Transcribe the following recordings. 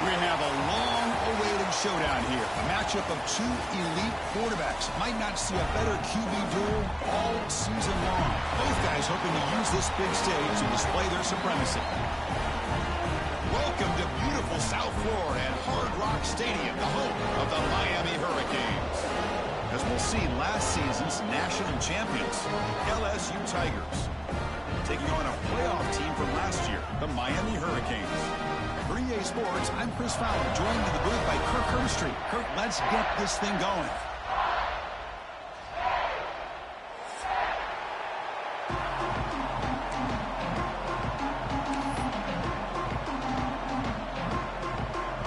We have a long-awaited showdown here. A matchup of two elite quarterbacks. Might not see a better QB duel all season long. Both guys hoping to use this big stage to display their supremacy. Welcome to beautiful South Florida and Hard Rock Stadium, the home of the Miami Hurricanes. As we'll see, last season's national champions, LSU Tigers, taking on a playoff team from last year, the Miami Hurricanes. For EA Sports, I'm Chris Fowler, joined in the booth by Kirk Herbstreit. Kirk, let's get this thing going.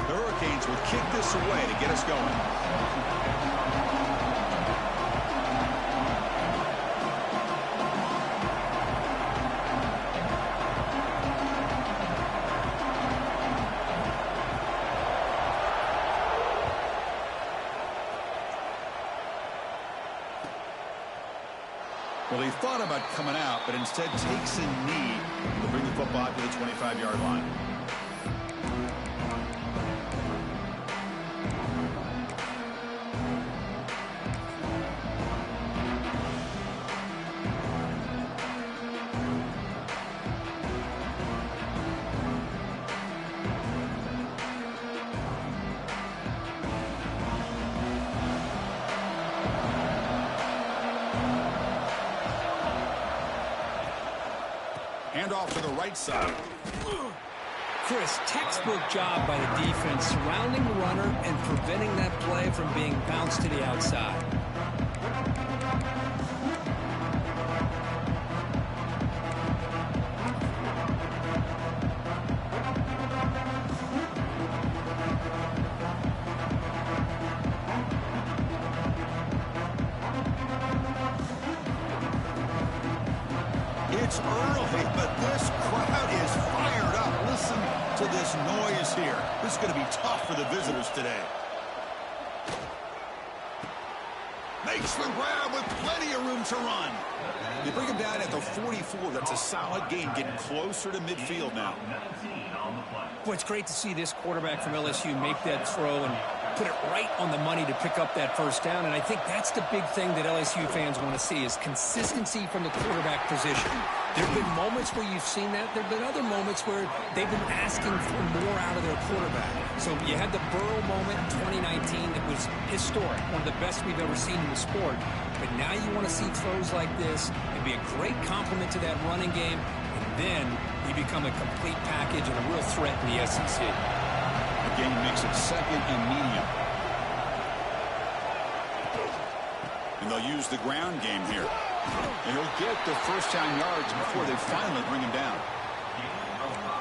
The Hurricanes will kick this away to get us going. Well, he thought about coming out, but instead takes a knee to bring the football to the 25-yard line. Hand off to the right side. Chris, textbook job by the defense surrounding the runner and preventing that play from being bounced to the outside. It's early, but this crowd is fired up. Listen to this noise here. This is going to be tough for the visitors today. Makes the grab with plenty of room to run. They bring him down at the 44. That's a solid gain, getting closer to midfield now. Boy, it's great to see this quarterback from LSU make that throw and put it right on the money to pick up that first down. And I think that's the big thing that LSU fans want to see is consistency from the quarterback position. There have been moments where you've seen that. There have been other moments where they've been asking for more out of their quarterback. So you had the Burrow moment in 2019 that was historic, one of the best we've ever seen in the sport. But now you want to see throws like this and be a great complement to that running game. And then you become a complete package and a real threat in the SEC. Again, makes it second and medium. And they'll use the ground game here. And he'll get the first down yards before they finally bring him down.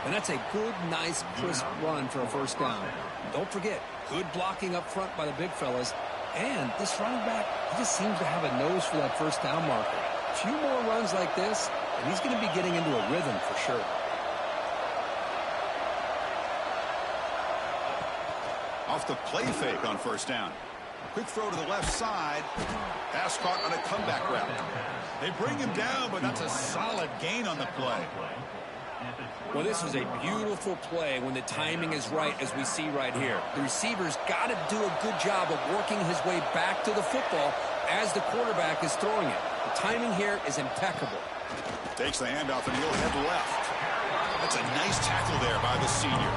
And that's a good, nice, crisp run for a first down. Don't forget, good blocking up front by the big fellas. And this running back, he just seems to have a nose for that first down marker. A few more runs like this, and he's going to be getting into a rhythm for sure. Off the play fake on first down. Quick throw to the left side. Pass caught on a comeback route. They bring him down, but that's a solid gain on the play. Well, this is a beautiful play when the timing is right, as we see right here. The receiver's got to do a good job of working his way back to the football as the quarterback is throwing it. The timing here is impeccable. Takes the handoff and he'll head left. That's a nice tackle there by the senior.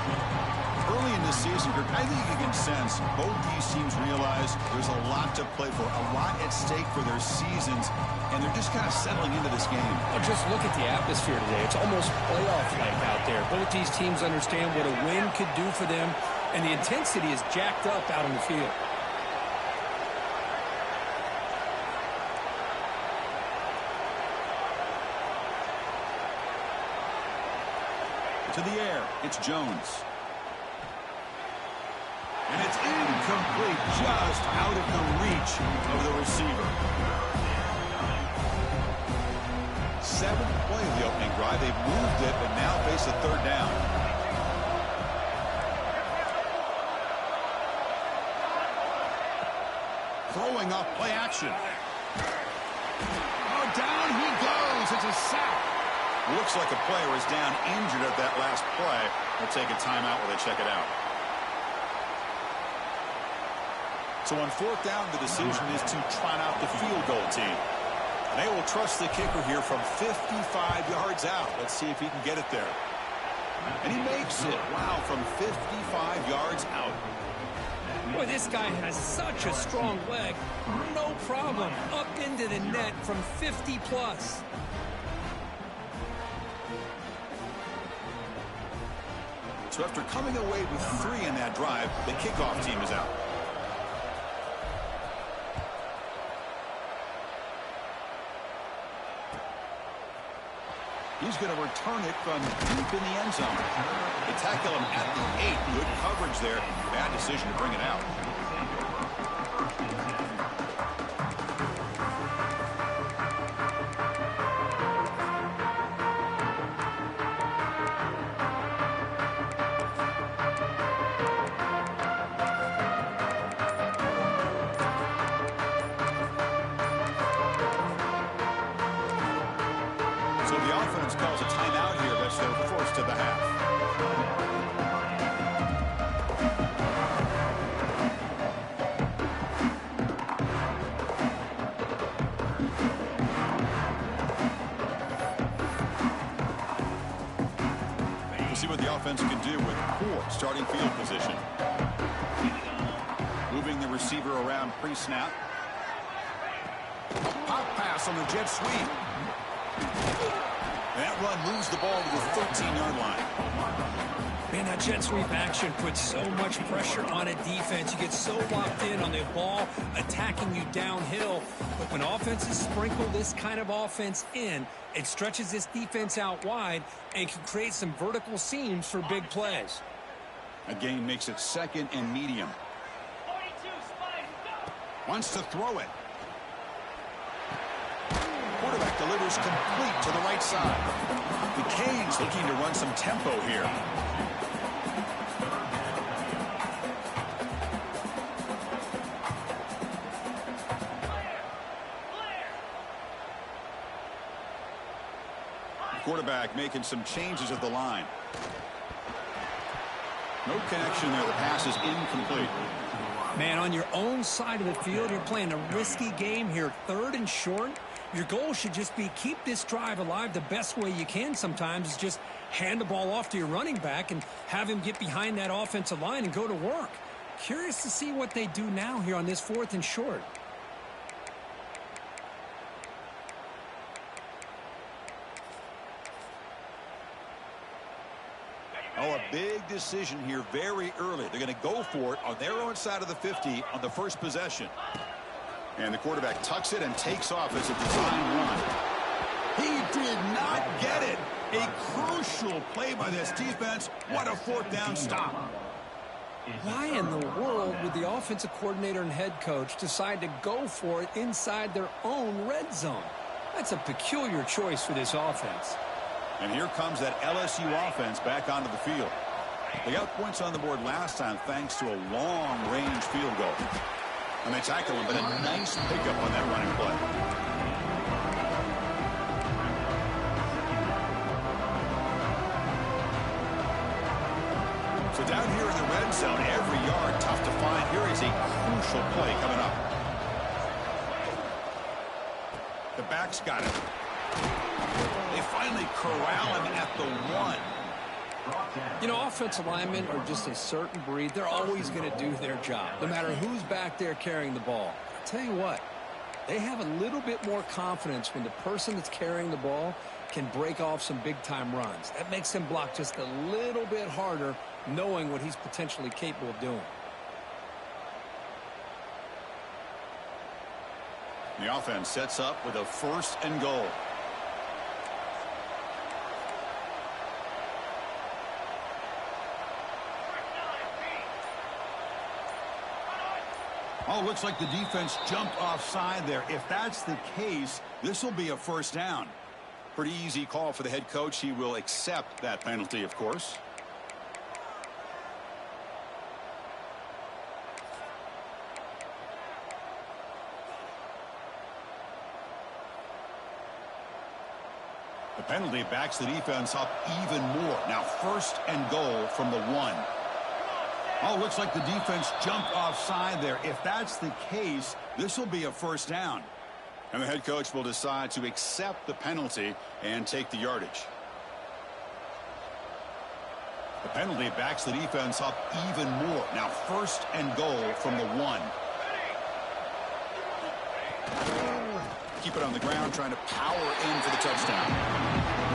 Early in this season, Kirk, I think you can sense both these teams realize there's a lot to play for, a lot at stake for their seasons, and they're just kind of settling into this game. Well, just look at the atmosphere today. It's almost playoff-like out there. Both these teams understand what a win could do for them, and the intensity is jacked up out on the field. To the air, it's Jones. And it's incomplete, just out of the reach of the receiver. 7th play of the opening drive. They've moved it, but now face a third down. Throwing off play action. Oh, down he goes. It's a sack. Looks like a player is down injured at that last play. They'll take a timeout while they check it out. So on fourth down, the decision is to trot out the field goal team. And they will trust the kicker here from 55 yards out. Let's see if he can get it there. And he makes it. Wow, from 55 yards out. Boy, this guy has such a strong leg. No problem. Up into the net from 50 plus. So after coming away with 3 in that drive, the kickoff team is out. He's going to return it from deep in the end zone. They tackle him at the 8. Good coverage there. Bad decision to bring it out. So the offense calls a timeout here. That's their first of the half. We'll see what the offense can do with poor starting field position. Moving the receiver around pre-snap. Pop pass on the jet sweep. That run moves the ball to the 13-yard line. Man, that jet sweep action puts so much pressure on a defense. You get so locked in on the ball attacking you downhill. But when offenses sprinkle this kind of offense in, it stretches this defense out wide and can create some vertical seams for big plays. A gain makes it 2nd and medium. Wants to throw it. Quarterback delivers complete to the right side. The Canes looking to run some tempo here. Quarterback making some changes at the line. No connection there. The pass is incomplete. Man, on your own side of the field, you're playing a risky game here. 3rd and short. Your goal should just be keep this drive alive the best way you can sometimes is just hand the ball off to your running back and have him get behind that offensive line and go to work. Curious to see what they do now here on this 4th and short. Oh, a big decision here very early. They're going to go for it on their own side of the 50 on the first possession. And the quarterback tucks it and takes off as a design run. He did not get it. A crucial play by this defense. What a 4th down stop. Why in the world would the offensive coordinator and head coach decide to go for it inside their own red zone? That's a peculiar choice for this offense. And here comes that LSU offense back onto the field. They got points on the board last time thanks to a long-range field goal. And they tackle him, but a nice pickup on that running play. So down here in the red zone, every yard tough to find. Here is a crucial play coming up. The back's got it. They finally corral him at the 1. You know, offensive linemen are just a certain breed. They're always going to do their job, no matter who's back there carrying the ball. I'll tell you what, they have a little bit more confidence when the person that's carrying the ball can break off some big-time runs. That makes them block just a little bit harder, knowing what he's potentially capable of doing. The offense sets up with a 1st and goal. Oh, looks like the defense jumped offside there. If that's the case, this will be a 1st down. Pretty easy call for the head coach. He will accept that penalty, of course. The penalty backs the defense up even more. Now 1st and goal from the 1. Oh, looks like the defense jumped offside there. If that's the case, this will be a first down. And the head coach will decide to accept the penalty and take the yardage. The penalty backs the defense up even more. Now first and goal from the 1. Keep it on the ground, trying to power in for the touchdown.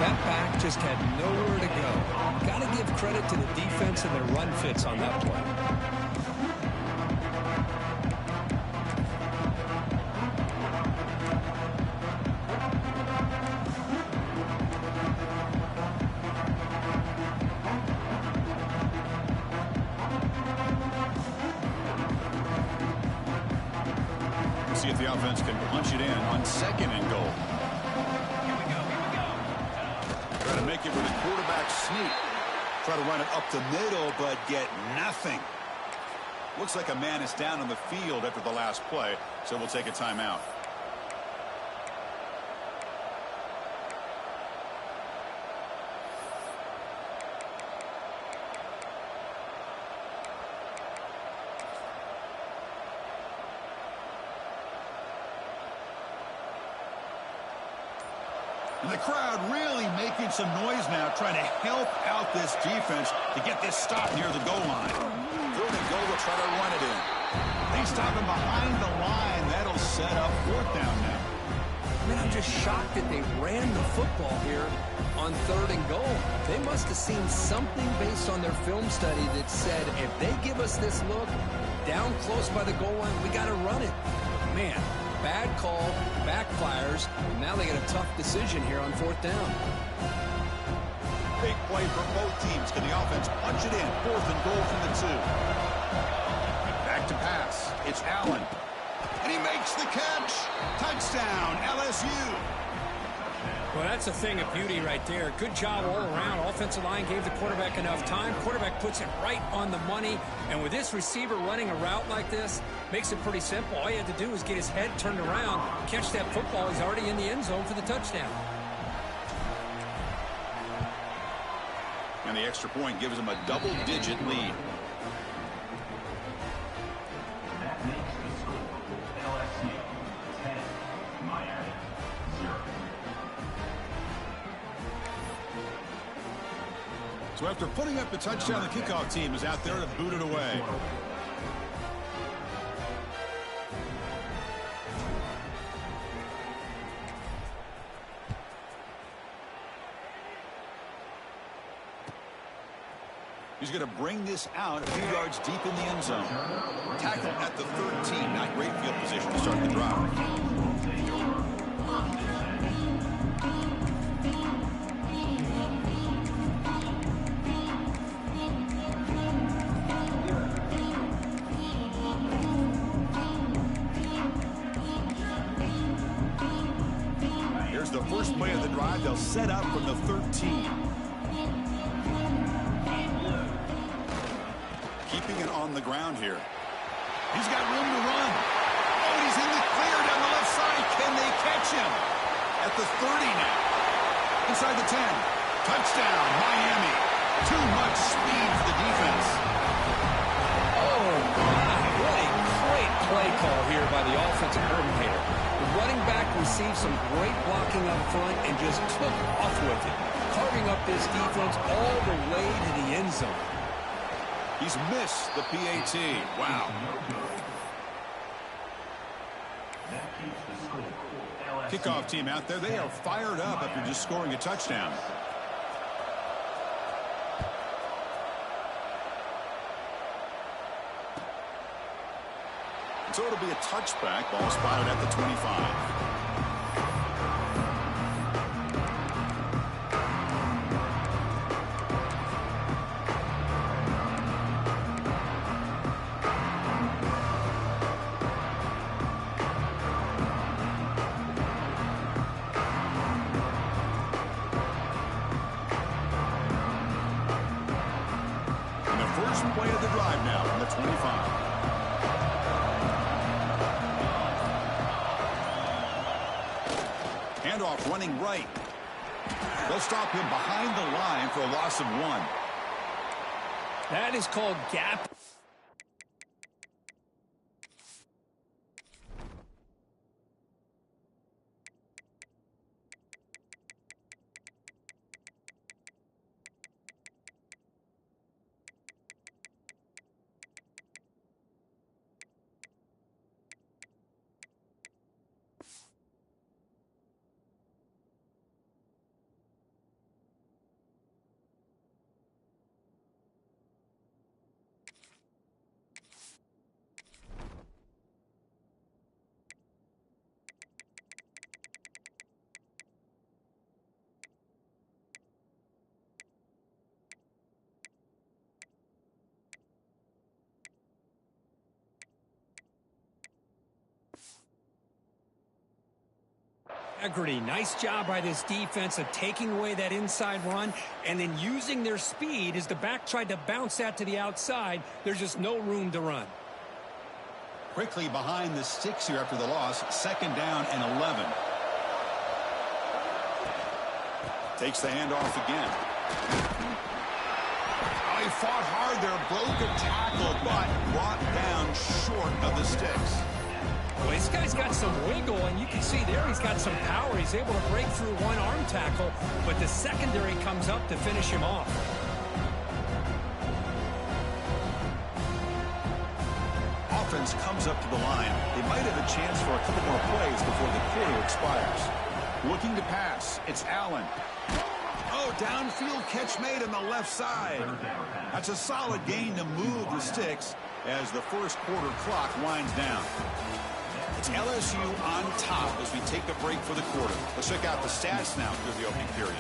That back just had nowhere to go. Got to give credit to the defense and their run fits on that play. See if the offense can punch it in on second and goal. Try to make it with a quarterback sneak. Try to run it up the middle, but get nothing. Looks like a man is down on the field after the last play, so we'll take a timeout. And the crowd really making some noise now, trying to help out this defense to get this stop near the goal line. Third and goal, will try to run it in. They stop him behind the line. That'll set up fourth down now. Man, I'm just shocked that they ran the football here on third and goal. They must have seen something based on their film study that said, if they give us this look down close by the goal line, we got to run it. Man. Bad call, backfires, and now they get a tough decision here on fourth down. Big play for both teams. Can the offense punch it in? Fourth and goal from the 2. Back to pass. It's Allen. And he makes the catch. Touchdown, LSU. Well, that's a thing of beauty right there. Good job all around. Offensive line gave the quarterback enough time. Quarterback puts it right on the money. And with this receiver running a route like this, makes it pretty simple. All you had to do was get his head turned around, catch that football. He's already in the end zone for the touchdown. And the extra point gives him a double-digit lead. That makes the score LSU 10, Miami 0. So after putting up the touchdown, the kickoff team is out there to boot it away. He's going to bring this out a few yards deep in the end zone. Tackle at the 13. Not great field position to start the drive. Here's the first play of the drive. They'll set up from the 13. Keeping it on the ground here. He's got room to run. Oh, he's in the clear down the left side. Can they catch him? At the 30 now. Inside the 10. Touchdown, Miami. Too much speed for the defense. Oh, my. What a great play call here by the offensive coordinator. The running back received some great blocking up front and just took off with it, carving up this defense all the way to the end zone. He's missed the PAT. Wow. Kickoff team out there. They are fired up after just scoring a touchdown. So it'll be a touchback. Ball spotted at the 25. Play of the drive now on the 25. Handoff running right. They'll stop him behind the line for a loss of 1. That is called gap. Integrity. Nice job by this defense of taking away that inside run and then using their speed as the back tried to bounce that to the outside. There's just no room to run. Quickly behind the sticks here after the loss. 2nd down and 11. Takes the handoff again. Oh, he fought hard there. Broke a tackle, but brought down short of the sticks. Well, this guy's got some wiggle, and you can see there he's got some power. He's able to break through one arm tackle, but the secondary comes up to finish him off. Offense comes up to the line. They might have a chance for a couple more plays before the quarter expires. Looking to pass. It's Allen. Oh, downfield catch made on the left side. That's a solid gain to move the sticks as the first quarter clock winds down. It's LSU on top as we take a break for the quarter. Let's check out the stats now through the opening period.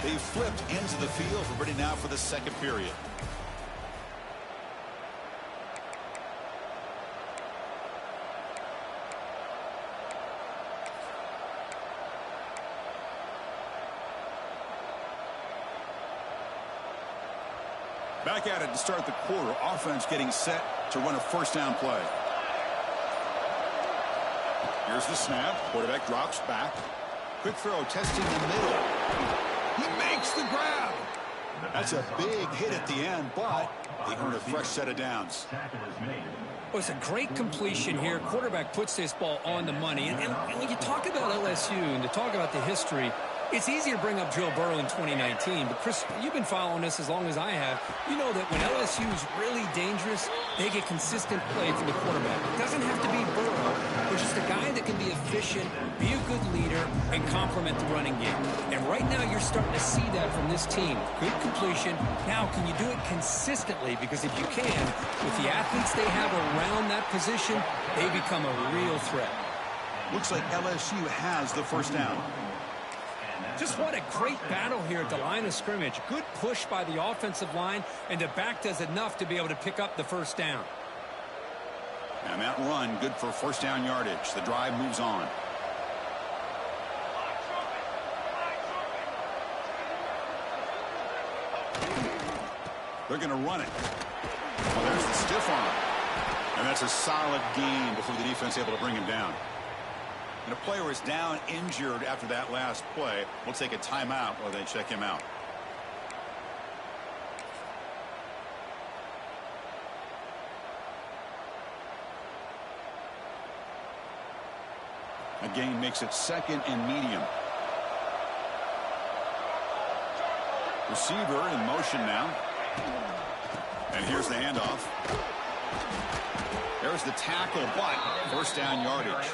They flipped into the field. We're ready now for the second period. Back at it to start the quarter. Offense getting set to run a first down play. Here's the snap. Quarterback drops back. Quick throw, testing the middle. He makes the grab. That's a big hit at the end, but they earn a fresh set of downs. Well, it's a great completion here. Quarterback puts this ball on the money. And when you talk about LSU and to talk about the history, it's easy to bring up Joe Burrow in 2019, but Chris, you've been following this as long as I have. You know that when LSU is really dangerous, they get consistent play from the quarterback. It doesn't have to be Burrow, but just a guy that can be efficient, be a good leader, and complement the running game. And right now you're starting to see that from this team. Good completion. Now, can you do it consistently? Because if you can, with the athletes they have around that position, they become a real threat. Looks like LSU has the first down. Just what a great battle here at the line of scrimmage. Good push by the offensive line, and the back does enough to be able to pick up the first down. And that run, good for first down yardage. The drive moves on. They're going to run it. Well, there's the stiff arm. And that's a solid gain before the defense able to bring him down. And a player is down injured after that last play. We'll take a timeout while they check him out. A gain makes it 2nd and medium. Receiver in motion now. And here's the handoff. There's the tackle, but first down yardage.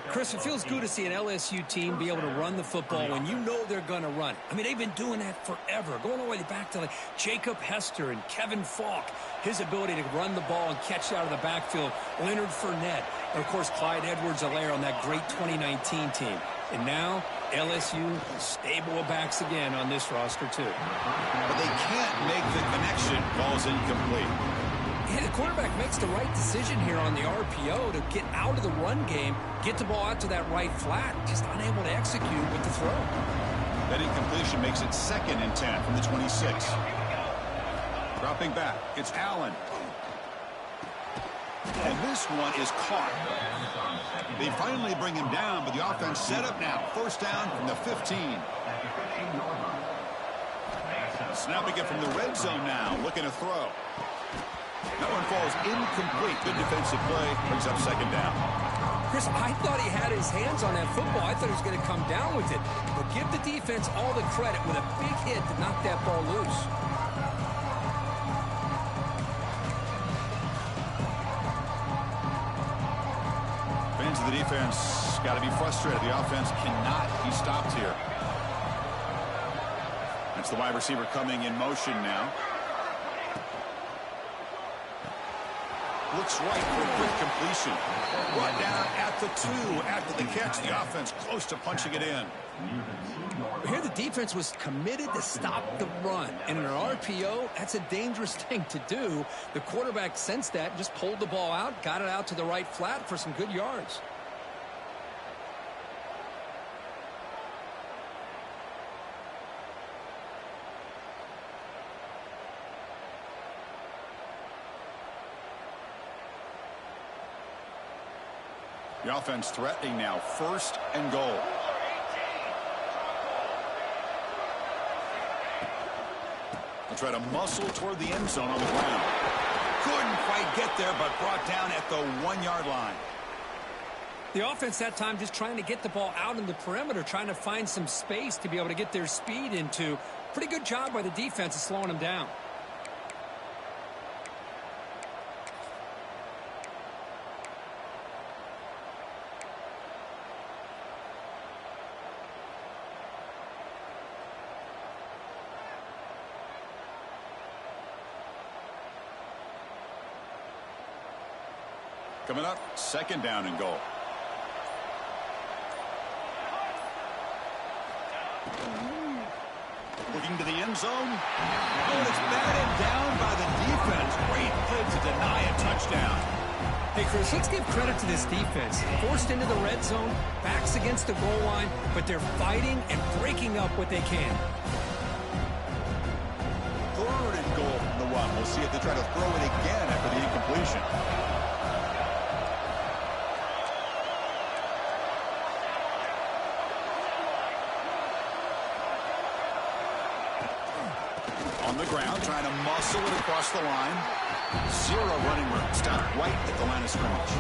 Chris, it feels good to see an LSU team be able to run the football when you know they're going to run. I mean, they've been doing that forever, going all the way back to like Jacob Hester and Kevin Falk. His ability to run the ball and catch out of the backfield, Leonard Fournette, and, of course, Clyde Edwards-Helaire on that great 2019 team. And now, LSU, stable of backs again on this roster, too. But they can't make the connection. Ball's incomplete. Yeah, the quarterback makes the right decision here on the RPO to get out of the run game, get the ball out to that right flat, just unable to execute with the throw. That incompletion makes it 2nd and 10 from the 26. Dropping back, it's Allen. And this one is caught. They finally bring him down, but the offense set up now. First down from the 15. Snapping it from the red zone now, looking to throw. That one falls incomplete. Good defensive play. Brings up 2nd down. Chris, I thought he had his hands on that football. I thought he was going to come down with it. But give the defense all the credit with a big hit to knock that ball loose. Fans of the defense got to be frustrated. The offense cannot be stopped here. That's the wide receiver coming in motion now. Looks right for a quick completion. Brought down at the 2 after the catch. The offense close to punching it in. Here the defense was committed to stop the run. And in an RPO, that's a dangerous thing to do. The quarterback sensed that, just pulled the ball out, got it out to the right flat for some good yards. The offense threatening now, 1st and goal. They'll try to muscle toward the end zone on the ground. Couldn't quite get there, but brought down at the 1-yard line. The offense that time just trying to get the ball out in the perimeter, trying to find some space to be able to get their speed into. Pretty good job by the defense of slowing them down. Coming up, 2nd down and goal. Looking to the end zone. Oh, and it's batted down by the defense. Great play to deny a touchdown. Hey, Chris, let's give credit to this defense. Forced into the red zone, backs against the goal line, but they're fighting and breaking up what they can. 3rd and goal from the 1. We'll see if they try to throw it again after the incompletion. On the ground, trying to muscle it across the line. 0 running room. Stopped right at the line of scrimmage.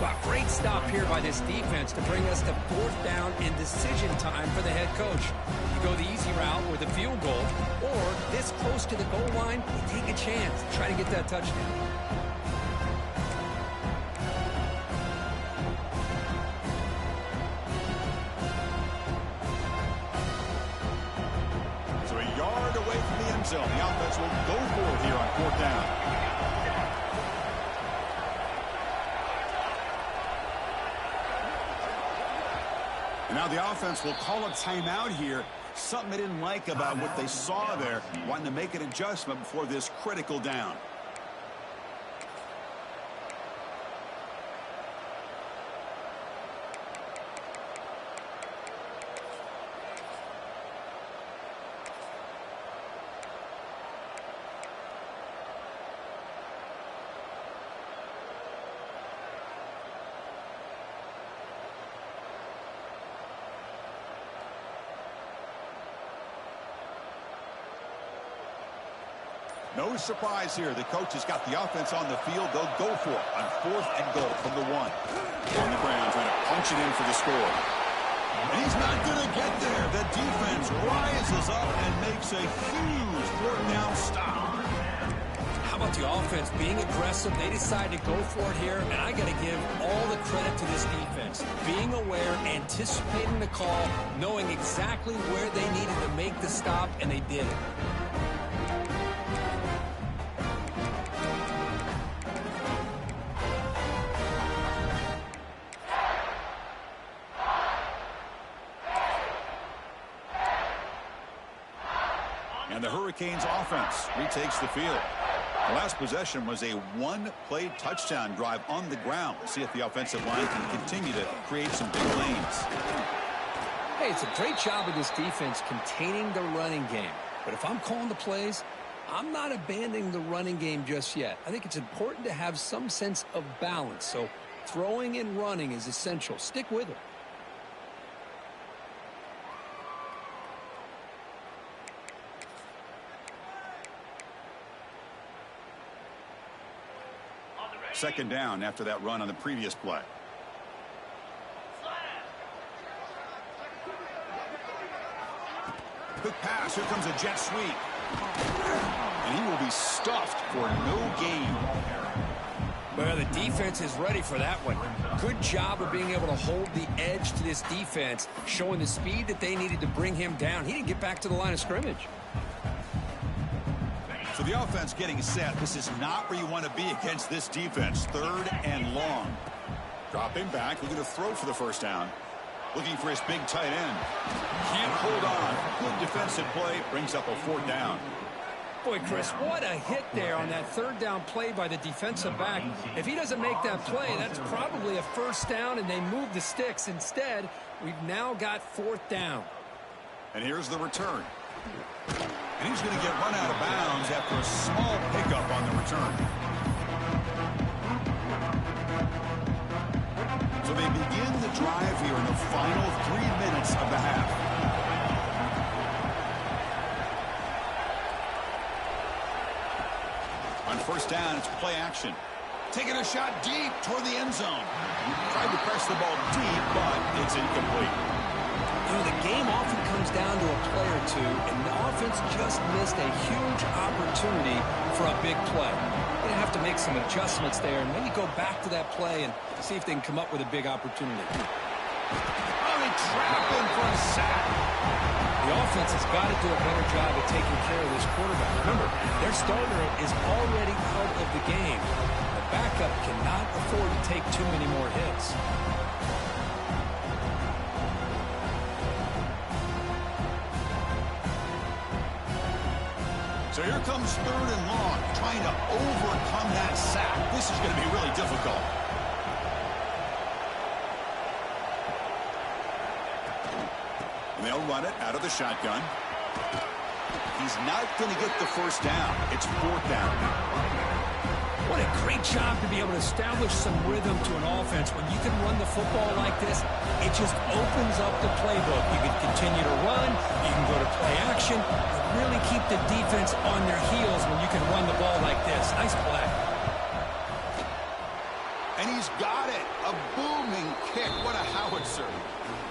Wow, great stop here by this defense to bring us to 4th down and decision time for the head coach. You go the easy route with a field goal, or this close to the goal line, you take a chance. Try to get that touchdown. Zone. The offense will go for it here on 4th down. And now the offense will call a timeout here. Something they didn't like about what they saw there. Wanting to make an adjustment before this critical down. No surprise here. The coach has got the offense on the field. They'll go for it on 4th and goal from the 1. On the ground, trying to punch it in for the score. And he's not going to get there. The defense rises up and makes a huge 4th down stop. How about the offense being aggressive? They decide to go for it here, and I got to give all the credit to this defense. Being aware, anticipating the call, knowing exactly where they needed to make the stop, and they did it. And the Hurricanes offense retakes the field. The last possession was a 1-play touchdown drive on the ground. We'll see if the offensive line can continue to create some big lanes. Hey, it's a great job of this defense containing the running game. But if I'm calling the plays, I'm not abandoning the running game just yet. I think it's important to have some sense of balance. So throwing and running is essential. Stick with it. Second down after that run on the previous play. Quick pass. Here comes a jet sweep. And he will be stuffed for no gain. Well, the defense is ready for that one. Good job of being able to hold the edge to this defense, showing the speed that they needed to bring him down. He didn't get back to the line of scrimmage. So the offense getting set. This is not where you want to be against this defense. 3rd and long. Dropping back, looking to throw for the first down. Looking for his big tight end. Can't hold on. Good defensive play. Brings up a 4th down. Boy, Chris, what a hit there on that 3rd down play by the defensive back. If he doesn't make that play, that's probably a first down, and they move the sticks. Instead, we've now got 4th down. And here's the return. And he's going to get run out of bounds after a small pickup on the return. So they begin the drive here in the final 3 minutes of the half. On first down, it's play action. Taking a shot deep toward the end zone. Tried to press the ball deep, but it's incomplete. You know, the game often comes down to a play or two, and the offense just missed a huge opportunity for a big play. They're going to have to make some adjustments there and maybe go back to that play and see if they can come up with a big opportunity. Oh, they trap him for a sack. The offense has got to do a better job of taking care of this quarterback. Remember, their starter is already out of the game. The backup cannot afford to take too many more hits. So here comes 3rd and long, trying to overcome that sack. This is going to be really difficult. And they'll run it out of the shotgun. He's not going to get the first down. It's 4th down. What a great job to be able to establish some rhythm to an offense. When you can run the football like this, it just opens up the playbook. You can continue to run, you can go to play action, and really keep the defense on their heels when you can run the ball like this. Nice play. And he's got it. A booming kick. What a howitzer.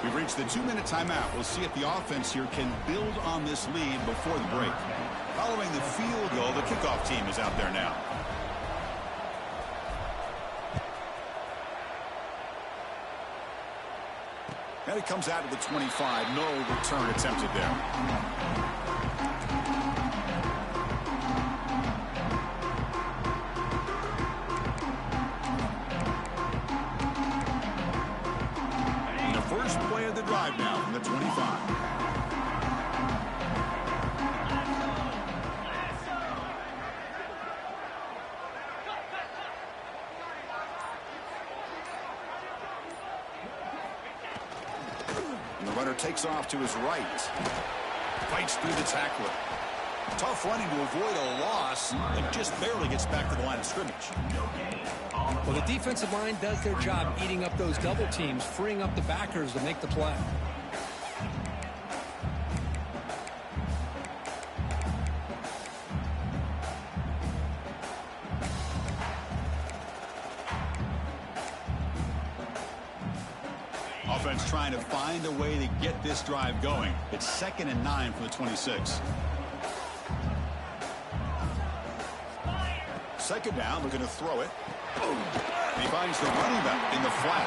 We've reached the 2-minute timeout. We'll see if the offense here can build on this lead before the break. Following the field goal, the kickoff team is out there now. And it comes out to the 25. No return attempted there. First play of the drive now from the 25. And the runner takes off to his right. Fights through the tackler. Tough running to avoid a loss, and just barely gets back to the line of scrimmage. Well, the defensive line does their job eating up those double teams, freeing up the backers to make the play. Offense trying to find a way to get this drive going. It's 2nd and 9 for the 26. 2nd down, looking to throw it. Boom. He finds the running back in the flat.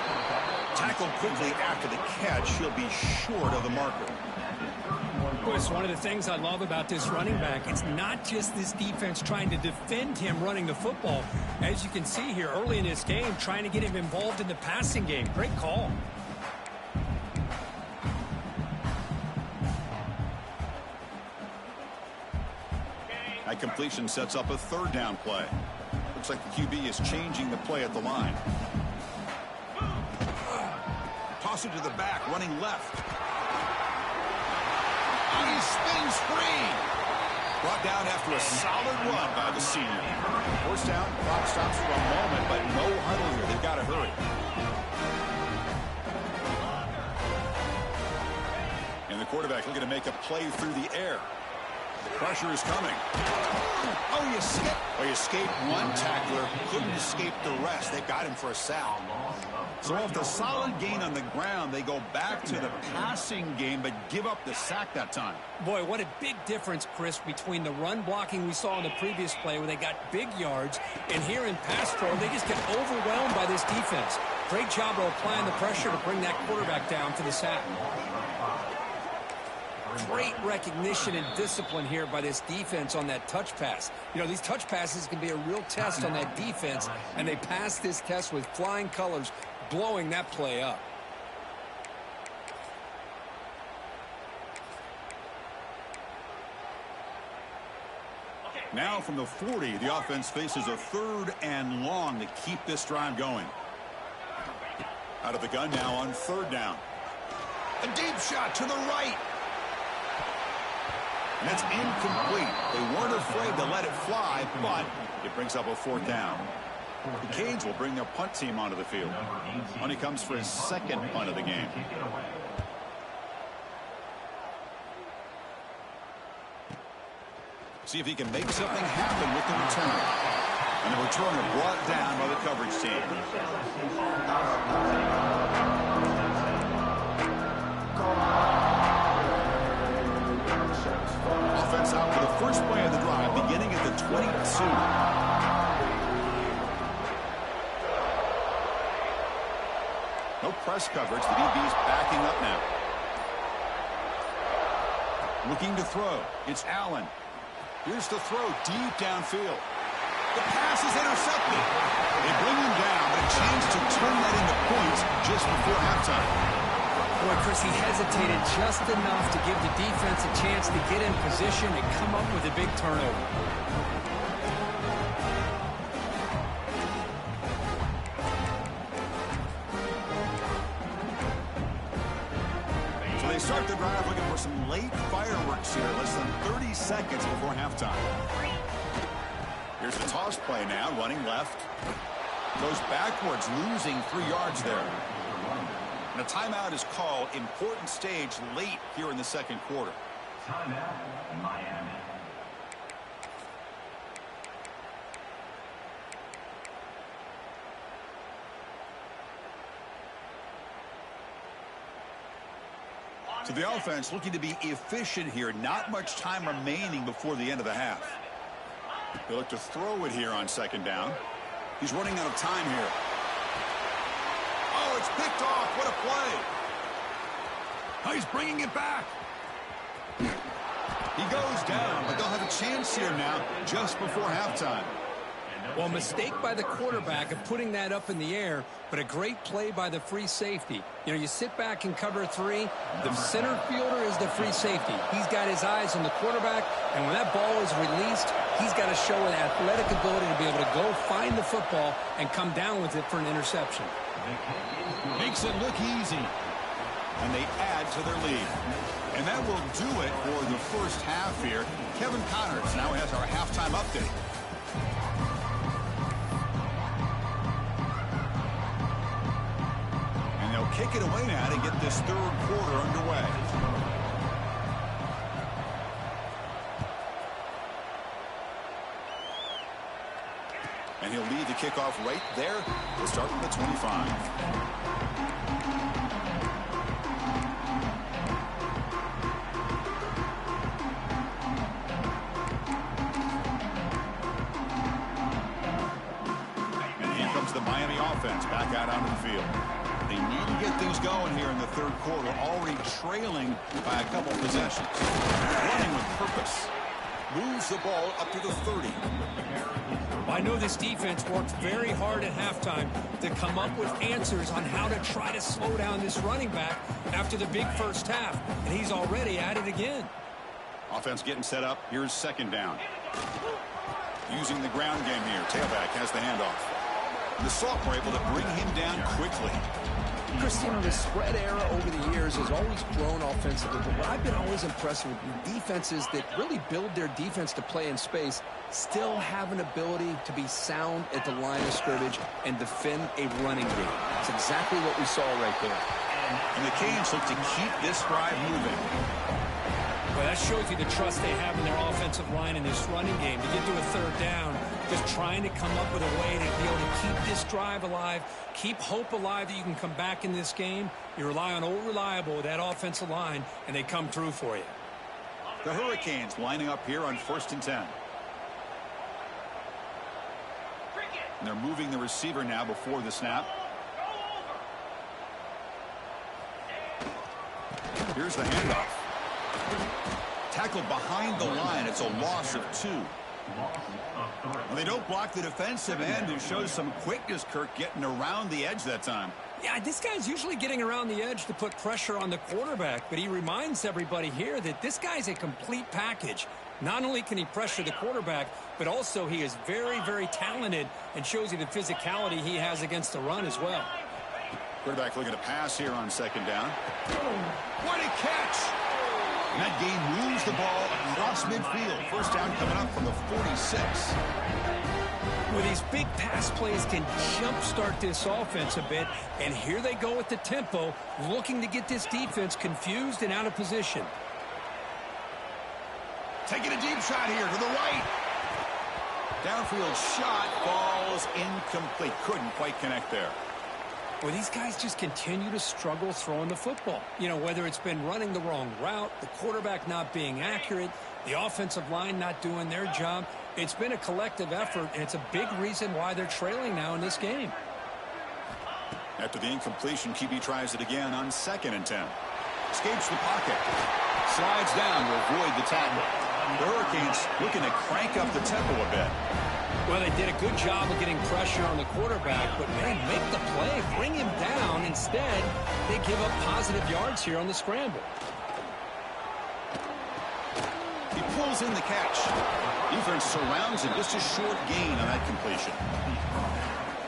Tackled quickly after the catch. He'll be short of the marker. Boy, it's one of the things I love about this running back. It's not just this defense trying to defend him running the football. As you can see here early in this game, trying to get him involved in the passing game. Great call. That completion sets up a 3rd down play. Looks like the QB is changing the play at the line. Toss it to the back, running left. And he spins free. Brought down after a solid run by the senior. First down, clock stops for a moment, but no huddle here. They've got to hurry. And the quarterback looking to make a play through the air. Pressure is coming. Oh, he escaped one tackler. Couldn't escape the rest. They got him for a sack. So after a solid gain on the ground, they go back to the passing game, but give up the sack that time. Boy, what a big difference, Chris, between the run blocking we saw in the previous play where they got big yards, and here in pass pro, they just get overwhelmed by this defense. Great job of applying the pressure to bring that quarterback down for the sack. Great recognition and discipline here by this defense on that touch pass. You know, these touch passes can be a real test on that defense, and they passed this test with flying colors, blowing that play up. Now from the 40, the offense faces a 3rd and long to keep this drive going. Out of the gun now on 3rd down. A deep shot to the right. And that's incomplete. They weren't afraid to let it fly, but it brings up a 4th down. The Canes will bring their punt team onto the field. And he comes for his second punt of the game. See if he can make something happen with the return. And the returner brought down by the coverage team. Offense out for the first play of the drive, beginning at the 22. No press coverage. The DB's backing up now. Looking to throw. It's Allen. Here's the throw deep downfield. The pass is intercepted. They bring him down, but a chance to turn that into points just before halftime. Boy, Chris, he hesitated just enough to give the defense a chance to get in position and come up with a big turnover. So they start the drive looking for some late fireworks here, less than 30 seconds before halftime. Here's the toss play now, running left. Goes backwards, losing 3 yards there. And a timeout is called. Important stage late here in the second quarter. Timeout, Miami. So the offense looking to be efficient here. Not much time remaining before the end of the half. They look to throw it here on second down. He's running out of time here. Oh, it's picked off. What a play. Oh, he's bringing it back. He goes down, but they'll have a chance here now just before halftime. Well, mistake by the quarterback of putting that up in the air, but a great play by the free safety. You know, you sit back in cover 3. The center fielder is the free safety. He's got his eyes on the quarterback, and when that ball is released, he's got to show an athletic ability to be able to go find the football and come down with it for an interception. Makes it look easy. And they add to their lead. And that will do it for the first half here. Kevin Connors now has our halftime update. And they'll kick it away now to get this third quarter underway. And he'll lead the kickoff right there. We'll start from the 25. Offense back out onto the field. They need to get things going here in the third quarter, already trailing by a couple possessions. Running with purpose. Moves the ball up to the 30. I know this defense worked very hard at halftime to come up with answers on how to try to slow down this running back after the big first half, and he's already at it again. Offense getting set up. Here's second down. Using the ground game here. Tailback has the handoff. The sophomore able to bring him down quickly. Christian, the spread era over the years has always grown offensively, but what I've been always impressed with defenses that really build their defense to play in space still have an ability to be sound at the line of scrimmage and defend a running game. That's exactly what we saw right there. And the Canes look to keep this drive moving. Well, that shows you the trust they have in their offensive line in this running game. To get to a third down, just trying to come up with a way to be able to keep this drive alive, keep hope alive that you can come back in this game. You rely on Old Reliable with that offensive line, and they come through for you. The Hurricanes lining up here on 1st and 10. And they're moving the receiver now before the snap. Here's the handoff. Tackled behind the line. It's a loss of 2. Well, they don't block the defensive end, who shows some quickness, Kirk, getting around the edge that time. Yeah, this guy's usually getting around the edge to put pressure on the quarterback, but he reminds everybody here that this guy's a complete package. Not only can he pressure the quarterback, but also he is very, very talented and shows you the physicality he has against the run as well. Quarterback looking to pass here on second down. What a catch! And that game moves the ball across midfield. First down coming up from the 46. Well, these big pass plays can jumpstart this offense a bit, and here they go with the tempo, looking to get this defense confused and out of position. Taking a deep shot here to the right. Downfield shot falls incomplete. Couldn't quite connect there. Well, these guys just continue to struggle throwing the football. You know, whether it's been running the wrong route, the quarterback not being accurate, the offensive line not doing their job. It's been a collective effort, and it's a big reason why they're trailing now in this game. After the incompletion, QB tries it again on 2nd and 10. Escapes the pocket. Slides down to avoid the tackle. The Hurricanes looking to crank up the tempo a bit. Well, they did a good job of getting pressure on the quarterback, but, man, make the play, bring him down. Instead, they give up positive yards here on the scramble. He pulls in the catch. Defense surrounds him. Just a short gain on that completion.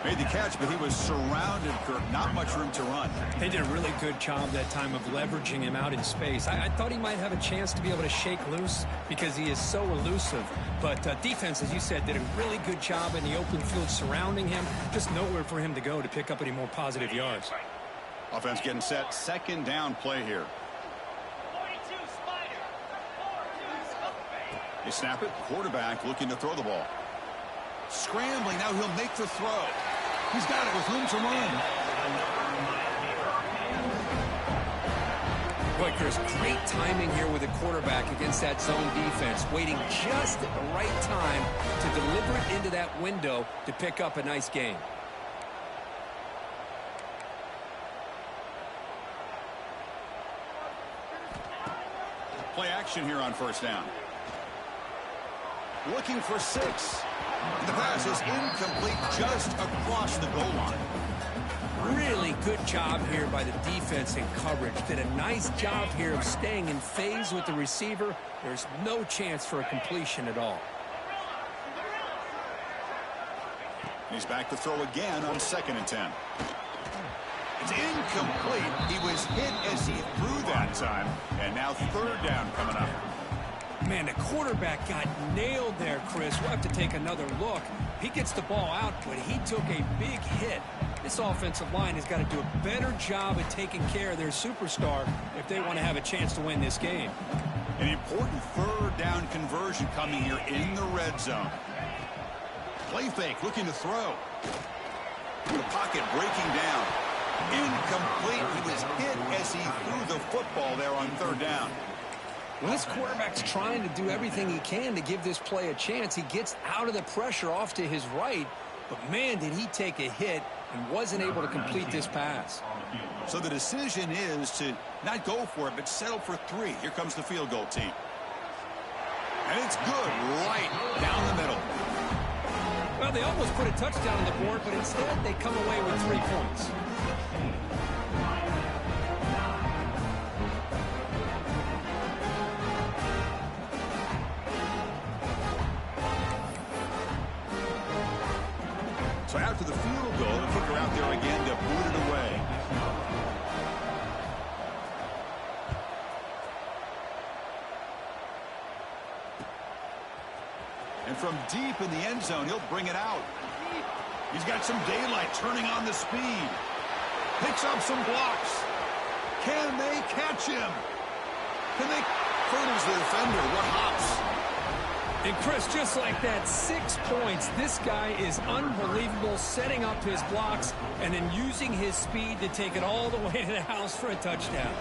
Made the catch, but he was surrounded, Kirk. Not much room to run. They did a really good job that time of leveraging him out in space. I thought he might have a chance to be able to shake loose because he is so elusive. But defense, as you said, did a really good job in the open field surrounding him. Just nowhere for him to go to pick up any more positive yards. Offense getting set. 2nd down play here. They snap it. Quarterback looking to throw the ball. Scrambling. Now he'll make the throw. He's got it with room to run. Boy, Chris, great timing here with the quarterback against that zone defense, waiting just at the right time to deliver it into that window to pick up a nice gain. Play action here on 1st down. Looking for 6. The pass is incomplete just across the goal line. Really good job here by the defense in coverage. Did a nice job here of staying in phase with the receiver. There's no chance for a completion at all. He's back to throw again on 2nd and 10. It's incomplete. He was hit as he threw that time. And now 3rd down coming up. Man, the quarterback got nailed there, Chris. We'll have to take another look. He gets the ball out, but he took a big hit. This offensive line has got to do a better job of taking care of their superstar if they want to have a chance to win this game. An important 3rd down conversion coming here in the red zone. Play fake, looking to throw. The pocket breaking down. Incomplete. He was hit as he threw the football there on 3rd down. Well, this quarterback's trying to do everything he can to give this play a chance. He gets out of the pressure off to his right, but man, did he take a hit and wasn't able to complete this pass. So the decision is to not go for it, but settle for 3. Here comes the field goal team. And it's good right down the middle. Well, they almost put a touchdown on the board, but instead they come away with 3 points. So after the field goal, the kicker out there again to boot it away. And from deep in the end zone, he'll bring it out. He's got some daylight, turning on the speed. Picks up some blocks. Can they catch him? Can they? Hurdles the defender. What hops? And Chris, just like that, 6 points. This guy is unbelievable, setting up his blocks and then using his speed to take it all the way to the house for a touchdown.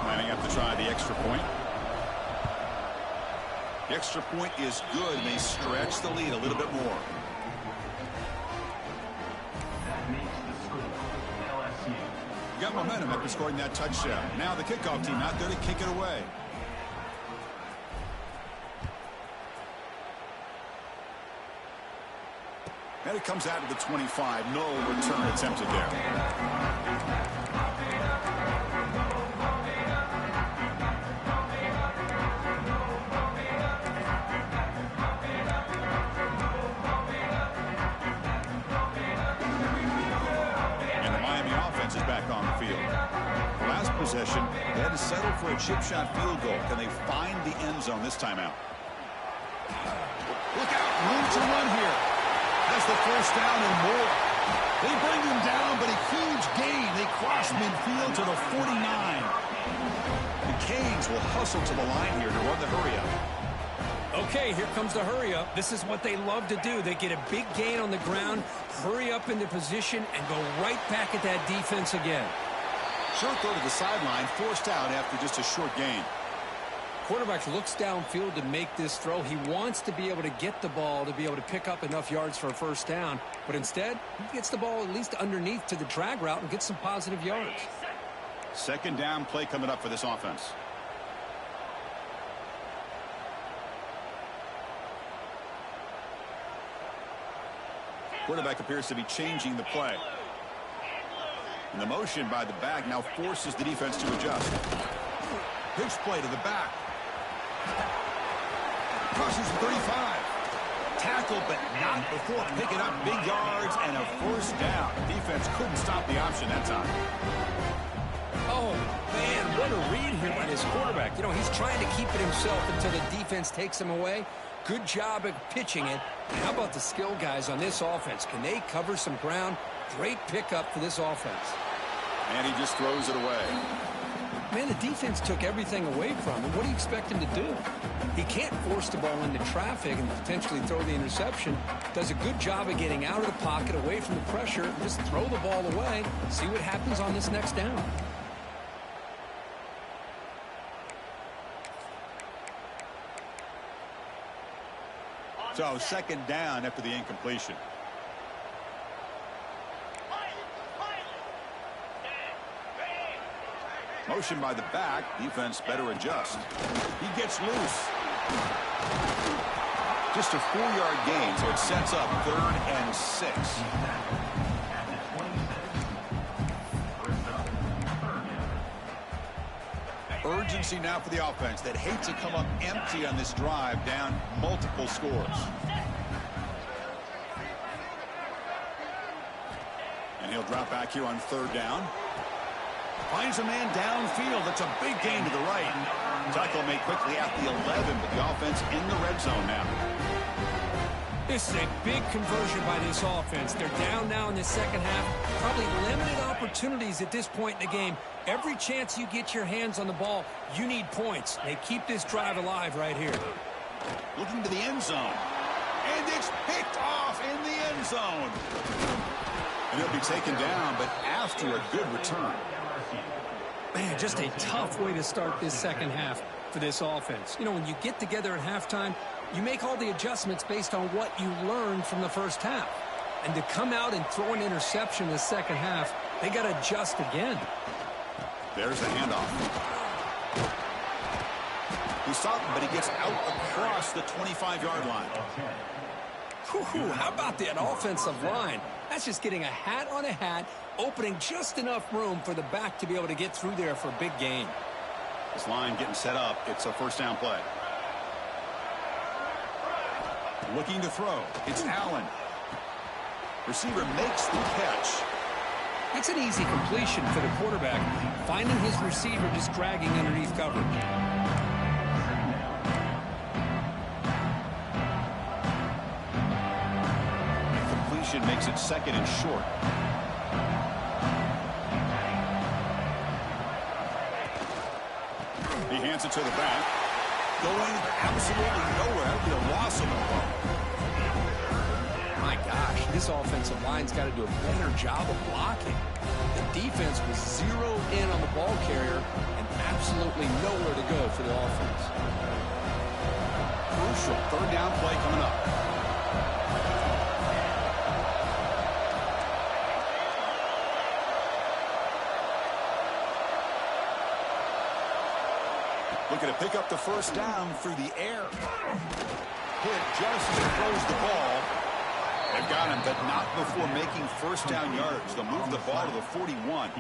Lining up to try the extra point. The extra point is good, and they stretch the lead a little bit more. Got momentum after scoring that touchdown. Now the kickoff team out there to kick it away. And it comes out of the 25. No return attempted there. And the Miami offense is back on the field. Last possession, they had to settle for a chip shot field goal. Can they find the end zone this time out? Look out, room to run here. As the first down and more. They bring him down, but a huge gain. They cross midfield to the 49. The Canes will hustle to the line here to run the hurry-up. Okay, here comes the hurry-up. This is what they love to do. They get a big gain on the ground, hurry up into position, and go right back at that defense again. Short throw to the sideline, forced out after just a short gain. Quarterback looks downfield to make this throw. He wants to be able to get the ball to be able to pick up enough yards for a first down. But instead, he gets the ball at least underneath to the drag route and gets some positive yards. Second down play coming up for this offense. Quarterback appears to be changing the play. And the motion by the back now forces the defense to adjust. Pitch play to the back. Crosses the 35. Tackled, but not before picking up big yards and a first down. Defense couldn't stop the option that time. Oh, man, what a read here by this quarterback. You know, he's trying to keep it himself until the defense takes him away. Good job of pitching it. How about the skill guys on this offense? Can they cover some ground? Great pickup for this offense. And he just throws it away. Man, the defense took everything away from him. What do you expect him to do? He can't force the ball into traffic and potentially throw the interception. Does a good job of getting out of the pocket, away from the pressure, and just throw the ball away. See what happens on this next down. So second down after the incompletion. Motion by the back. Defense better adjust. He gets loose. Just a 4-yard gain, so it sets up 3rd and 6. Urgency now for the offense that hate to come up empty on this drive, down multiple scores. And he'll drop back here on 3rd down. Finds a man downfield. That's a big gain to the right. Tackle made quickly at the 11, but the offense in the red zone now. This is a big conversion by this offense. They're down now in the second half. Probably limited opportunities at this point in the game. Every chance you get your hands on the ball, you need points. They keep this drive alive right here. Looking to the end zone. And it's picked off in the end zone. And he'll be taken down, but after a good return. Man, just a tough way to start this second half for this offense. You know, when you get together at halftime, you make all the adjustments based on what you learned from the first half. And to come out and throw an interception in the second half, they got to adjust again. There's the handoff. He's stopped, but he gets out across the 25-yard line. Whew, how about that offensive line? That's just getting a hat on a hat, opening just enough room for the back to be able to get through there for a big gain. This line getting set up. It's a first down play. Looking to throw. It's Allen. Receiver makes the catch. That's an easy completion for the quarterback, finding his receiver just dragging underneath coverage. Completion makes it 2nd and short. He hands it to the back. Going absolutely nowhere. That'll be a loss of the ball. My gosh, this offensive line's got to do a better job of blocking. The defense was zeroed in on the ball carrier and absolutely nowhere to go for the offense. Crucial 3rd down play coming up. Looking to pick up the first down through the air. Hit just as he throws the ball. They've got him, but not before making first down yards. They'll move the ball to the 41.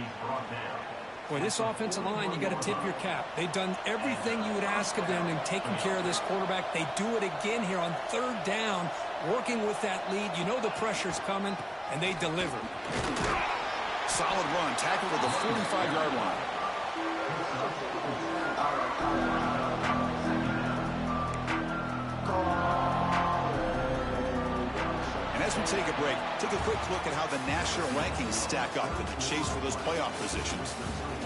Boy, this offensive line, you got to tip your cap. They've done everything you would ask of them in taking care of this quarterback. They do it again here on 3rd down, working with that lead. You know the pressure's coming, and they deliver. Solid run, tackled at the 45-yard line. As we take a break, take a quick look at how the national rankings stack up in the chase for those playoff positions.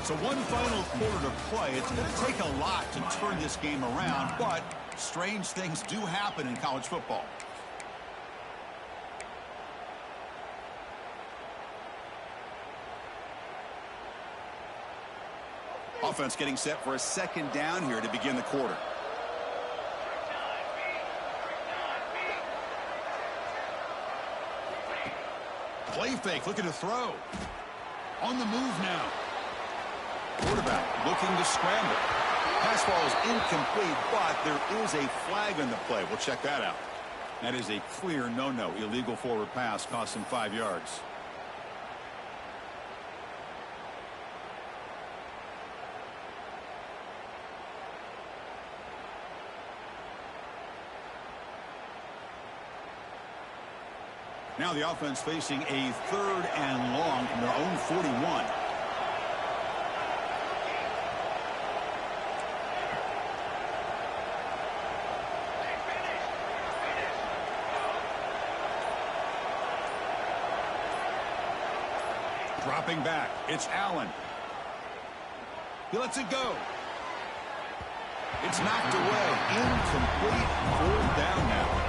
So one final quarter to play. It's going to take a lot to turn this game around, but strange things do happen in college football. Offense getting set for a second down here to begin the quarter. Play fake, looking to throw. On the move now. Quarterback looking to scramble. Pass ball is incomplete, but there is a flag on the play. We'll check that out. That is a clear no-no. Illegal forward pass, cost him 5 yards. Now the offense facing a 3rd and long from their own 41. Dropping back, it's Allen. He lets it go. It's knocked away. Incomplete. 4th down now.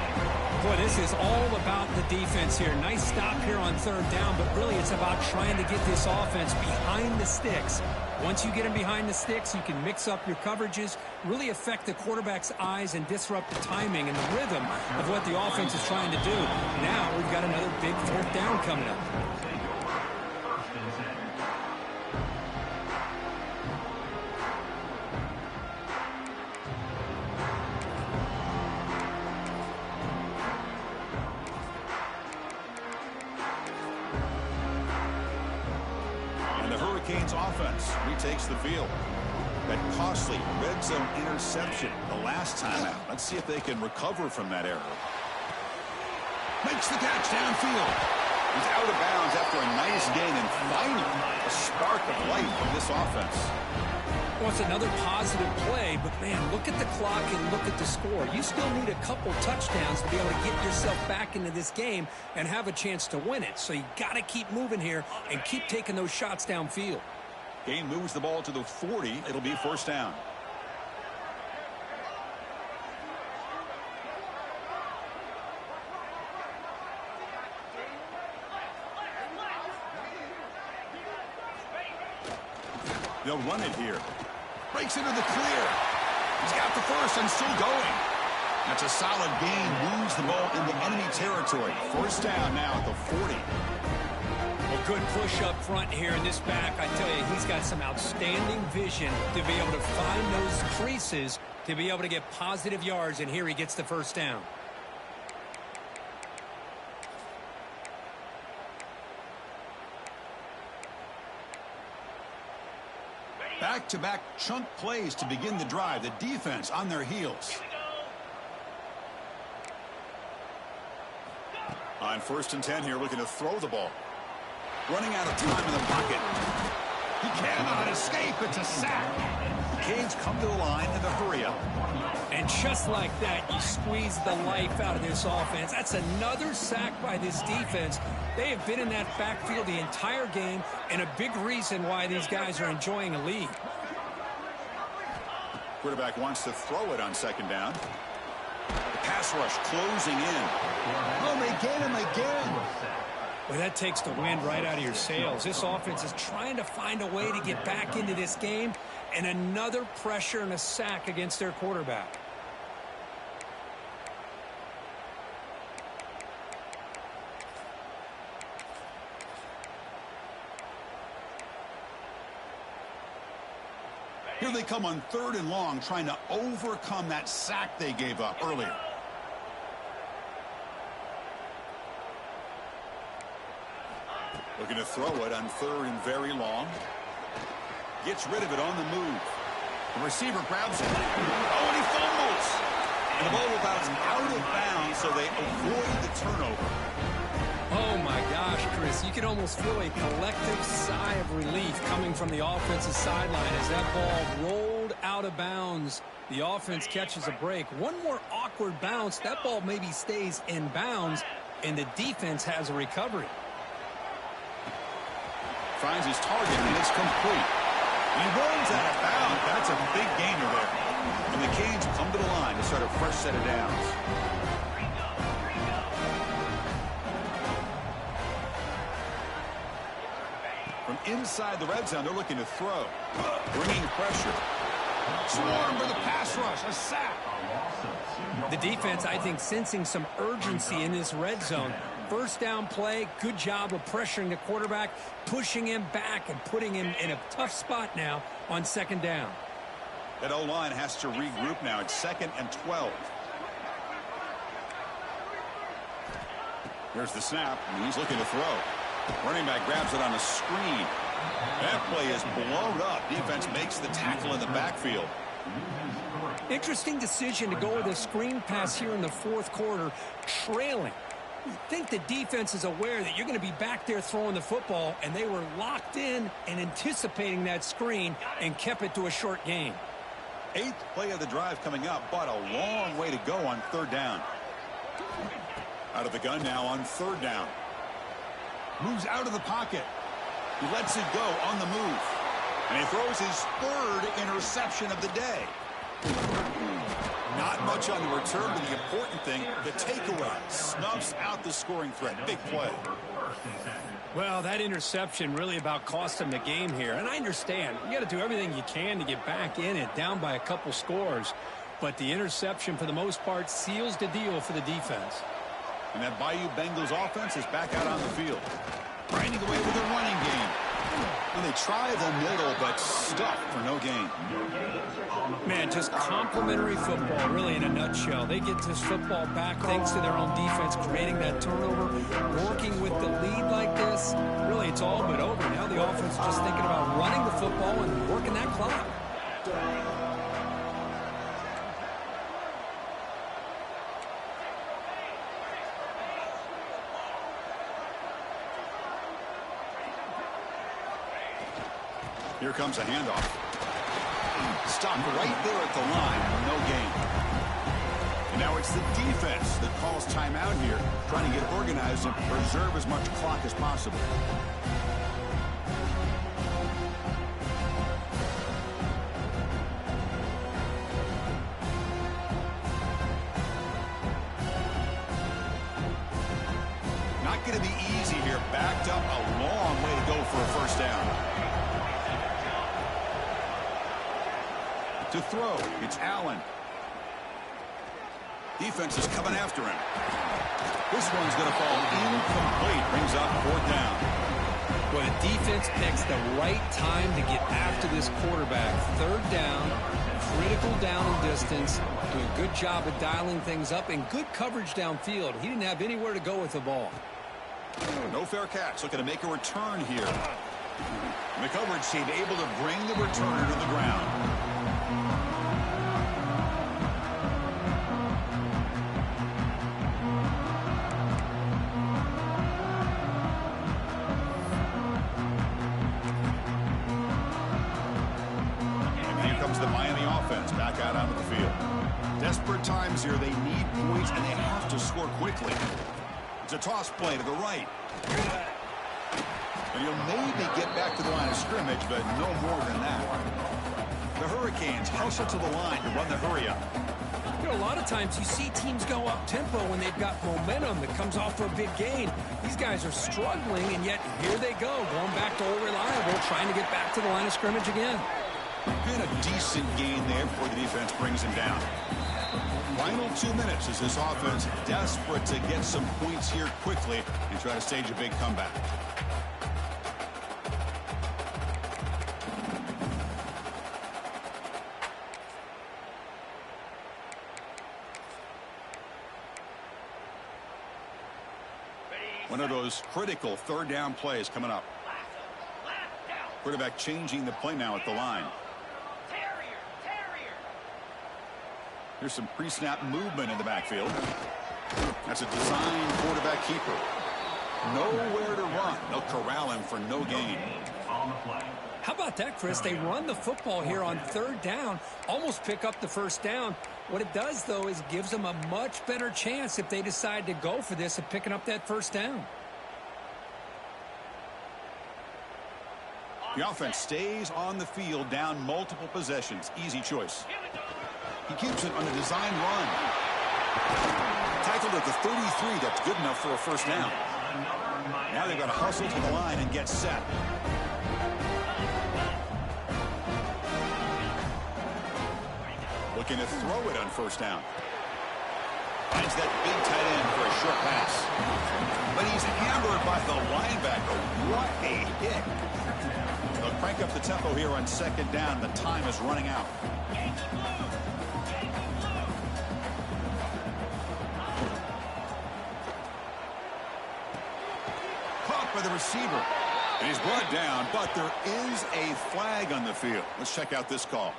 Boy, this is all about the defense here. Nice stop here on 3rd down, but really it's about trying to get this offense behind the sticks. Once you get them behind the sticks, you can mix up your coverages, really affect the quarterback's eyes and disrupt the timing and the rhythm of what the offense is trying to do. Now we've got another big 4th down coming up. Hurricanes offense retakes the field. That costly red zone interception the last time out. Let's see if they can recover from that error. Makes the catch downfield. He's out of bounds after a nice gain, and finally a spark of life from this offense. Well, it's another positive play, but man, look at the clock and look at the score. You still need a couple touchdowns to be able to get yourself back into this game and have a chance to win it. So you got to keep moving here and keep taking those shots downfield. Game moves the ball to the 40. It'll be 1st down. They'll run it here. Breaks into the clear. He's got the first and still going. That's a solid gain. Moves the ball into enemy territory. 1st down now at the 40. Well, good push up front here in this back. I tell you, he's got some outstanding vision to be able to find those creases to be able to get positive yards, and here he gets the 1st down. Back-to-back chunk plays to begin the drive. The defense on their heels. On 1st and 10 here, looking to throw the ball. Running out of time in the pocket. He cannot escape. It's a sack. The Canes come to the line in the hurry-up. And just like that, you squeeze the life out of this offense. That's another sack by this defense. They have been in that backfield the entire game, and a big reason why these guys are enjoying a lead. Quarterback wants to throw it on 2nd down. The pass rush closing in. Oh, they get him again. Well, that takes the wind right out of your sails. This offense is trying to find a way to get back into this game, and another pressure and a sack against their quarterback. Here they come on 3rd and long, trying to overcome that sack they gave up earlier. Looking to throw it on 3rd and very long. Gets rid of it on the move. The receiver grabs it. Oh, and he fumbles. And the ball will bounce out of bounds, so they avoid the turnover. Oh, my gosh, Chris. You can almost feel a collective sigh of relief coming from the offensive sideline as that ball rolled out of bounds. The offense catches a break. One more awkward bounce. That ball maybe stays in bounds, and the defense has a recovery. Finds his target, and it's complete. He runs out of bounds. That's a big gainer there. And the Canes come to the line to start a fresh set of downs. From inside the red zone, they're looking to throw. Bringing pressure. Swarm for the pass rush. A sack. The defense, I think, sensing some urgency in this red zone. First down play, good job of pressuring the quarterback, pushing him back and putting him in a tough spot now on second down. That O-line has to regroup now. It's 2nd and 12. Here's the snap, and he's looking to throw. Running back grabs it on a screen. That play is blown up. Defense makes the tackle in the backfield. Interesting decision to go with a screen pass here in the fourth quarter, trailing. You think the defense is aware that you're going to be back there throwing the football, and they were locked in and anticipating that screen and kept it to a short gain. 8th play of the drive coming up, but a long way to go on 3rd down. Out of the gun now on 3rd down. Moves out of the pocket. He lets it go on the move. And he throws his 3rd interception of the day. Not much on the return, but the important thing, the takeaway, snuffs out the scoring threat. Big play. Well, that interception really about cost them the game here. And I understand. You got to do everything you can to get back in it, down by a couple scores. But the interception, for the most part, seals the deal for the defense. And that Bayou Bengals offense is back out on the field. Grinding away with a running game. And they try the middle, but stuffed for no gain. Man, just complimentary football, really in a nutshell. They get this football back thanks to their own defense, creating that turnover, working with the lead like this. Really, it's all but over. Now the offense is just thinking about running the football and working that clock. Here comes a handoff. Stopped right there at the line. No gain. And now it's the defense that calls timeout here, trying to get organized and preserve as much clock as possible. Not going to be easy here. Backed up a long way to go for a first down. To throw, it's Allen. Defense is coming after him. This one's going to fall incomplete. Brings up 4th down. Well, the defense picks the right time to get after this quarterback. 3rd down, critical down and distance. Do a good job of dialing things up and good coverage downfield. He didn't have anywhere to go with the ball. No fair catch. Looking to make a return here. And the coverage team able to bring the returner to the ground. Back out onto the field. Desperate times here. They need points, and they have to score quickly. It's a toss play to the right. And he'll maybe get back to the line of scrimmage, but no more than that. The Hurricanes hustle to the line to run the hurry up. You know, a lot of times you see teams go up-tempo when they've got momentum that comes off for a big gain. These guys are struggling, and yet here they go, going back to old reliable, trying to get back to the line of scrimmage again. And a decent gain there before the defense brings him down. Final 2 minutes as this offense desperate to get some points here quickly and try to stage a big comeback. One of those critical 3rd down plays coming up. Quarterback changing the play now at the line. Here's some pre-snap movement in the backfield. That's a design quarterback keeper. Nowhere to run. They'll corral him for no gain. How about that, Chris? They run the football here on third down, almost pick up the first down. What it does, though, is gives them a much better chance if they decide to go for this of picking up that first down. The offense stays on the field, down multiple possessions. Easy choice. He keeps it on the design run. Tackled at the 33. That's good enough for a first down. Now they've got to hustle to the line and get set. Looking to throw it on first down. Finds that big tight end for a short pass. But he's hammered by the linebacker. What a hit. They'll crank up the tempo here on second down. The time is running out. Caught by the receiver. And he's brought down, but there is a flag on the field. Let's check out this call.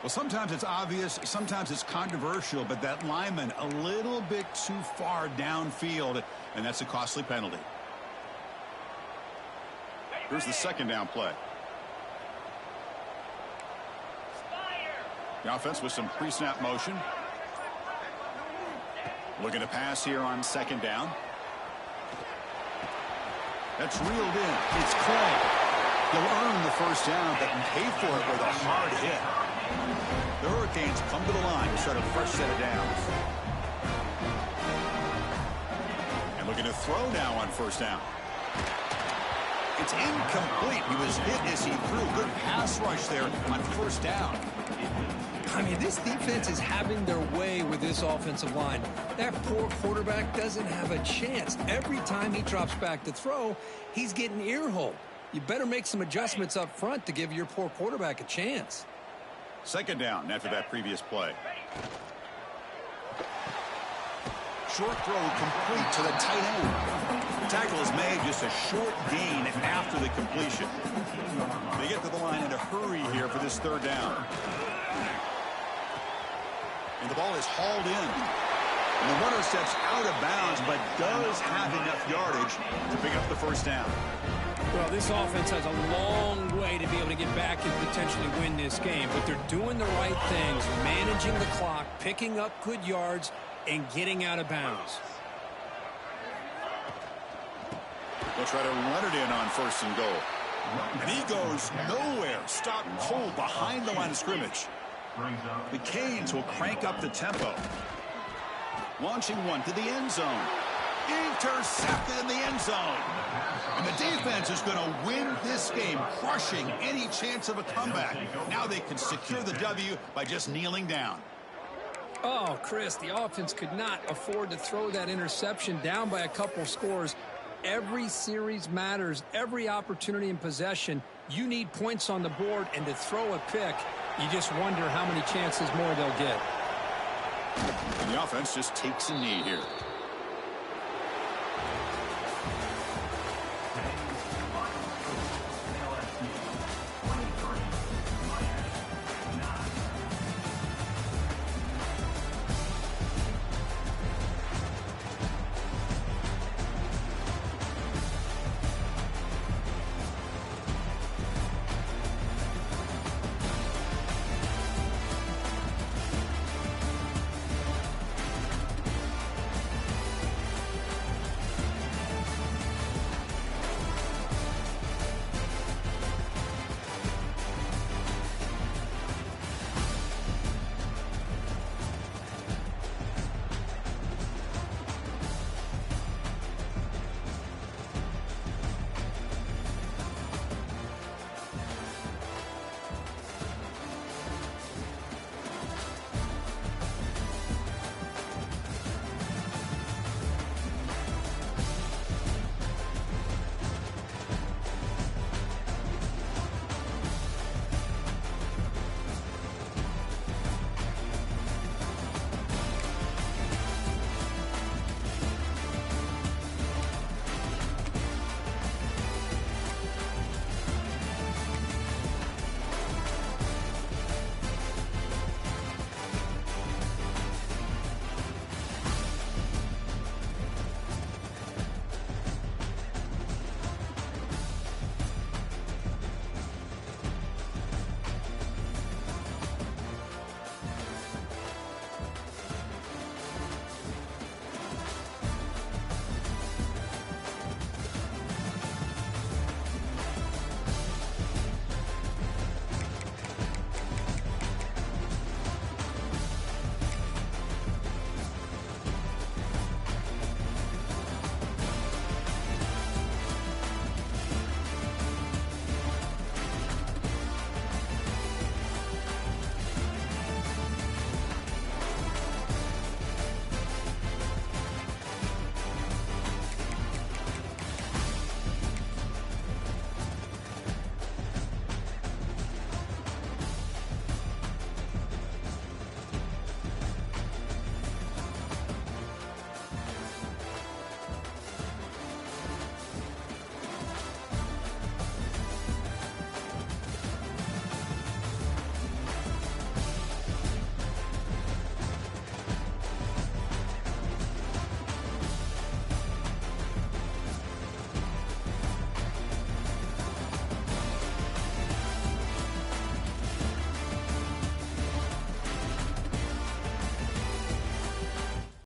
Well, sometimes it's obvious, sometimes it's controversial, but that lineman a little bit too far downfield, and that's a costly penalty. Here's the second down play. The offense with some pre-snap motion. Looking to pass here on second down. That's reeled in. It's Clay. He'll earn the first down, but pay for it with a hard hit. The Hurricanes come to the line to start a fresh set of downs. And looking to throw now on first down. It's incomplete. He was hit as he threw. Good pass rush there on first down. I mean, this defense is having their way with this offensive line. That poor quarterback doesn't have a chance. Every time he drops back to throw, he's getting ear-holed. You better make some adjustments up front to give your poor quarterback a chance. Second down after that previous play. Short throw complete to the tight end. The tackle is made, just a short gain after the completion. They get to the line in a hurry here for this third down. And the ball is hauled in. And the runner steps out of bounds, but does have enough yardage to pick up the first down. Well, this offense has a long way to be able to get back and potentially win this game, but they're doing the right things, managing the clock, picking up good yards, and getting out of bounds. They'll try to run it in on first and goal. And he goes nowhere. Stopped cold behind the line of scrimmage. The Canes will crank up the tempo. Launching one to the end zone. Intercepted in the end zone. And the defense is going to win this game, crushing any chance of a comeback. Now they can secure the W by just kneeling down. Oh, Chris, the offense could not afford to throw that interception down by a couple scores. Every series matters. Every opportunity in possession, you need points on the board, and to throw a pick, you just wonder how many chances more they'll get. And the offense just takes a knee here.